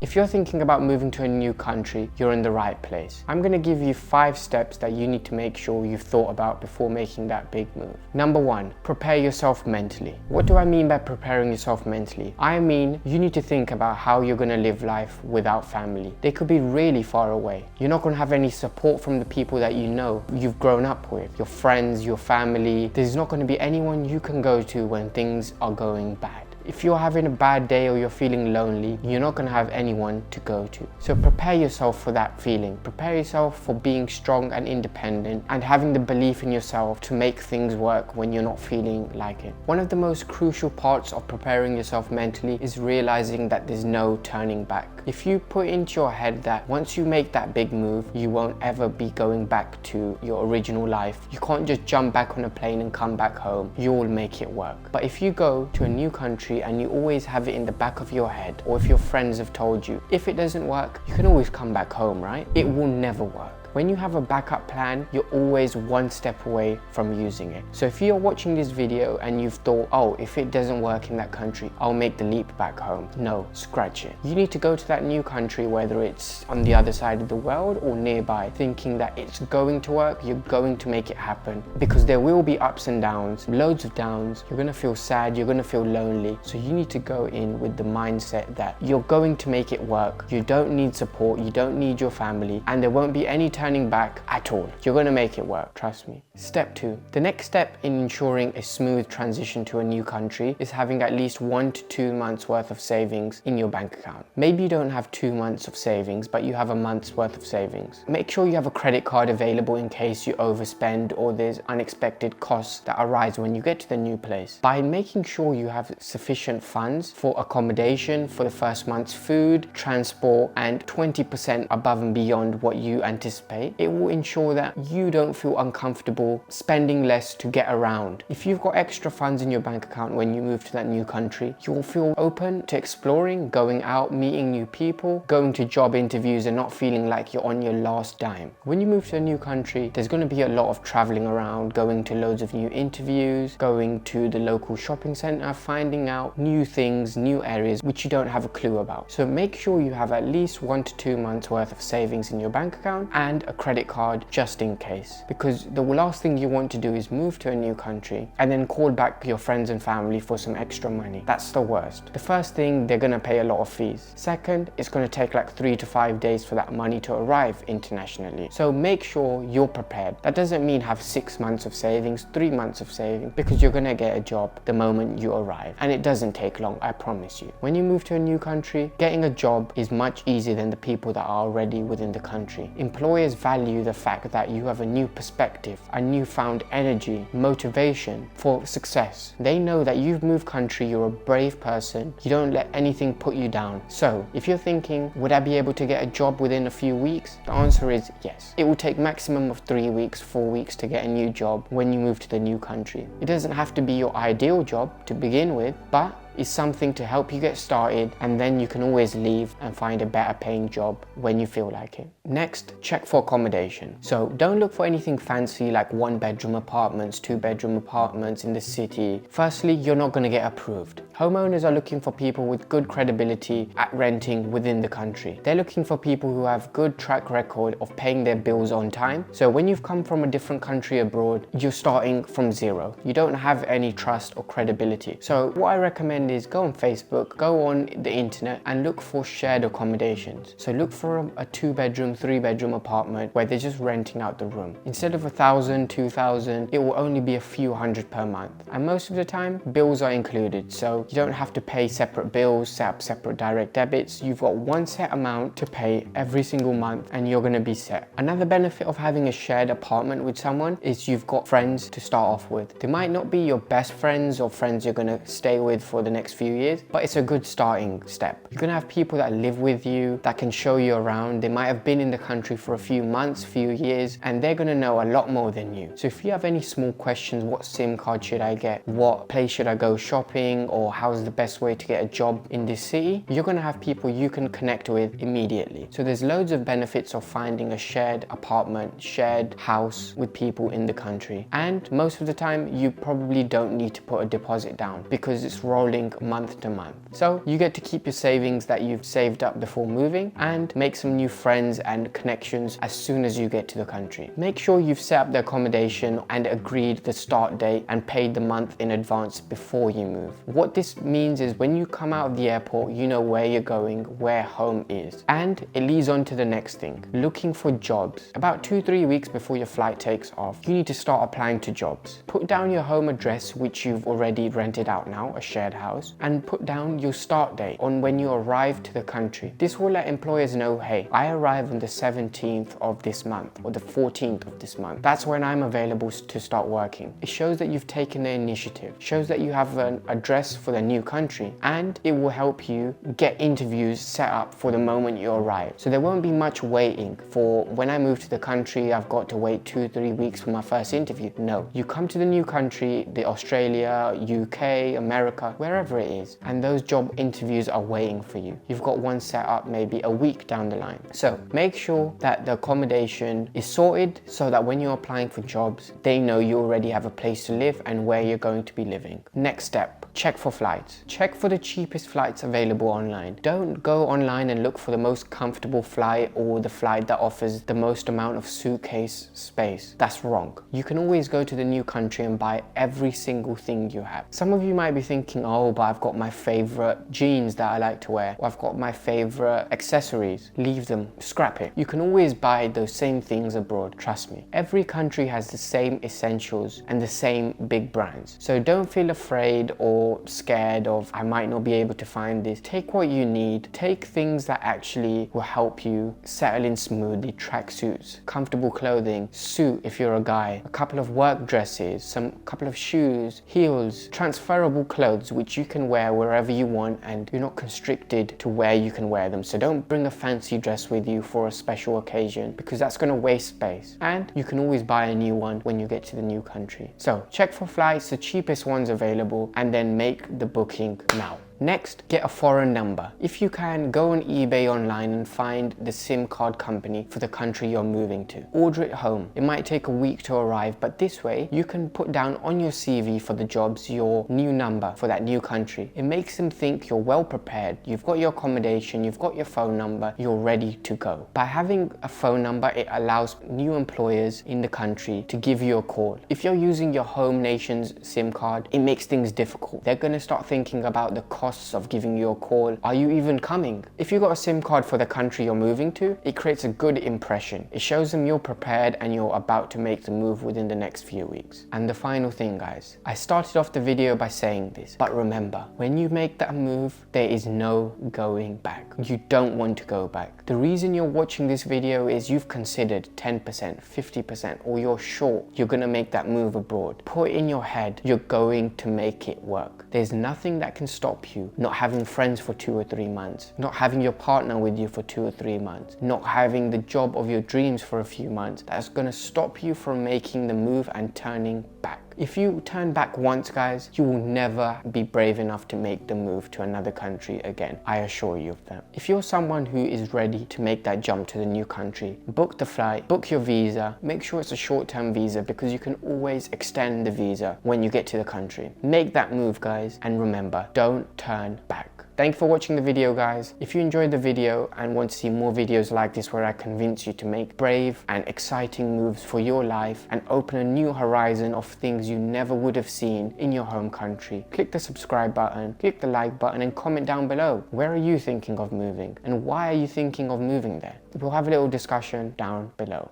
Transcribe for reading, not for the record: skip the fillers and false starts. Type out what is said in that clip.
If you're thinking about moving to a new country, you're in the right place. I'm going to give you 5 steps that you need to make sure you've thought about before making that big move. Number 1, prepare yourself mentally. What do I mean by preparing yourself mentally? I mean, you need to think about how you're going to live life without family. They could be really far away. You're not going to have any support from the people that you know, you've grown up with, your friends, your family. There's not going to be anyone you can go to when things are going bad. If you're having a bad day or you're feeling lonely, you're not going to have anyone to go to. So prepare yourself for that feeling. Prepare yourself for being strong and independent and having the belief in yourself to make things work when you're not feeling like it. One of the most crucial parts of preparing yourself mentally is realizing that there's no turning back. If you put into your head that once you make that big move, you won't ever be going back to your original life, you can't just jump back on a plane and come back home, you'll make it work. But if you go to a new country and you always have it in the back of your head, or if your friends have told you, if it doesn't work, you can always come back home, right? It will never work. When you have a backup plan, you're always one step away from using it. So if you're watching this video and you've thought, oh, if it doesn't work in that country, I'll make the leap back home. No, scratch it. You need to go to that new country, whether it's on the other side of the world or nearby, thinking that it's going to work, you're going to make it happen. Because there will be ups and downs, loads of downs. You're gonna feel sad, you're gonna feel lonely. So you need to go in with the mindset that you're going to make it work. You don't need support, you don't need your family, and there won't be any turning back at all. You're going to make it work, trust me. Step 2. The next step in ensuring a smooth transition to a new country is having at least 1 to 2 months worth of savings in your bank account. Maybe you don't have 2 months of savings, but you have a month's worth of savings. Make sure you have a credit card available in case you overspend or there's unexpected costs that arise when you get to the new place. By making sure you have sufficient funds for accommodation, for the first month's food, transport, and 20% above and beyond what you anticipate, it will ensure that you don't feel uncomfortable spending less to get around. If you've got extra funds in your bank account when you move to that new country, you'll feel open to exploring, going out, meeting new people, going to job interviews and not feeling like you're on your last dime. When you move to a new country, there's going to be a lot of traveling around, going to loads of new interviews, going to the local shopping center, finding out new things, new areas which you don't have a clue about. So make sure you have at least 1 to 2 months worth of savings in your bank account and a credit card just in case, because the last thing you want to do is move to a new country and then call back your friends and family for some extra money. That's the worst. The first thing, they're going to pay a lot of fees. Second, it's going to take like 3 to 5 days for that money to arrive internationally. So make sure you're prepared. That doesn't mean have 6 months of savings, 3 months of savings, because you're going to get a job the moment you arrive, and it doesn't take long, I promise you. When you move to a new country, getting a job is much easier than the people that are already within the country. Employers value the fact that you have a new perspective, a newfound energy, motivation for success. They know that you've moved country, you're a brave person, you don't let anything put you down. So if you're thinking, would I be able to get a job within a few weeks? The answer is yes. It will take maximum of 3 weeks, 4 weeks to get a new job when you move to the new country. It doesn't have to be your ideal job to begin with, but is something to help you get started, and then you can always leave and find a better paying job when you feel like it. Next, check for accommodation. So don't look for anything fancy like 1-bedroom apartments, 2-bedroom apartments in the city. Firstly, you're not going to get approved. Homeowners are looking for people with good credibility at renting within the country. They're looking for people who have good track record of paying their bills on time. So when you've come from a different country abroad, you're starting from zero. You don't have any trust or credibility. So what I recommend is go on Facebook, go on the internet and look for shared accommodations. So look for a 2-bedroom, 3-bedroom apartment where they're just renting out the room. Instead of 1,000, 2,000, it will only be a few hundred per month. And most of the time, bills are included. So you don't have to pay separate bills, set up separate direct debits. You've got one set amount to pay every single month and you're gonna be set. Another benefit of having a shared apartment with someone is you've got friends to start off with. They might not be your best friends or friends you're gonna stay with for the next few years, but it's a good starting step. You're gonna have people that live with you, that can show you around. They might have been in the country for a few months, few years, and they're gonna know a lot more than you. So if you have any small questions, what SIM card should I get? What place should I go shopping? Or how's the best way to get a job in this city? You're gonna have people you can connect with immediately. So there's loads of benefits of finding a shared apartment, shared house with people in the country. And most of the time, you probably don't need to put a deposit down because it's rolling living month to month. So you get to keep your savings that you've saved up before moving and make some new friends and connections as soon as you get to the country. Make sure you've set up the accommodation and agreed the start date and paid the month in advance before you move. What this means is when you come out of the airport, you know where you're going, where home is. And it leads on to the next thing, looking for jobs. About 2-3 weeks before your flight takes off, you need to start applying to jobs. Put down your home address, which you've already rented out now, a shared house, and put down your start date on when you arrive to the country. This will let employers know, hey, I arrive on the 17th of this month or the 14th of this month. That's when I'm available to start working. It shows that you've taken the initiative, shows that you have an address for the new country, and it will help you get interviews set up for the moment you arrive. So there won't be much waiting for when I move to the country, I've got to wait 2-3 weeks for my first interview. No, you come to the new country, the Australia, UK, America, wherever it is, and those job interviews are waiting for you. You've got one set up maybe a week down the line. So make sure that the accommodation is sorted so that when you're applying for jobs, they know you already have a place to live and where you're going to be living. Next step, check for flights. Check for the cheapest flights available online. Don't go online and look for the most comfortable flight or the flight that offers the most amount of suitcase space. That's wrong. You can always go to the new country and buy every single thing you have. Some of you might be thinking, oh, but I've got my favorite jeans that I like to wear, or I've got my favorite accessories. Leave them, scrap it. You can always buy those same things abroad, trust me. Every country has the same essentials and the same big brands. So don't feel afraid or scared of, I might not be able to find this. Take what you need. Take things that actually will help you settle in smoothly. Tracksuits, comfortable clothing, suit if you're a guy, a couple of work dresses, couple of shoes, heels, transferable clothes which you can wear wherever you want and you're not constricted to where you can wear them. So don't bring a fancy dress with you for a special occasion because that's going to waste space. And you can always buy a new one when you get to the new country. So check for flights, the cheapest ones available, and then make the booking now. Next, get a foreign number. If you can, go on eBay online and find the SIM card company for the country you're moving to. Order it home. It might take a week to arrive, but this way you can put down on your CV for the jobs your new number for that new country. It makes them think you're well prepared. You've got your accommodation, you've got your phone number, you're ready to go. By having a phone number, it allows new employers in the country to give you a call. If you're using your home nation's SIM card, it makes things difficult. They're going to start thinking about the cost of giving you a call. Are you even coming? If you got a SIM card for the country you're moving to, it creates a good impression. It shows them you're prepared and you're about to make the move within the next few weeks. And the final thing, guys, I started off the video by saying this, but remember, when you make that move, there is no going back. You don't want to go back. The reason you're watching this video is you've considered 10%, 50%, or you're sure you're gonna make that move abroad. Put in your head, you're going to make it work. There's nothing that can stop you not having friends for 2 or 3 months, not having your partner with you for 2 or 3 months, not having the job of your dreams for a few months. That's gonna stop you from making the move and turning back. If you turn back once, guys, you will never be brave enough to make the move to another country again. I assure you of that. If you're someone who is ready to make that jump to the new country, book the flight, book your visa, make sure it's a short-term visa because you can always extend the visa when you get to the country. Make that move, guys, and remember, don't turn back. Thank you for watching the video, guys. If you enjoyed the video and want to see more videos like this where I convince you to make brave and exciting moves for your life and open a new horizon of things you never would have seen in your home country, click the subscribe button, click the like button and comment down below. Where are you thinking of moving and why are you thinking of moving there? We'll have a little discussion down below.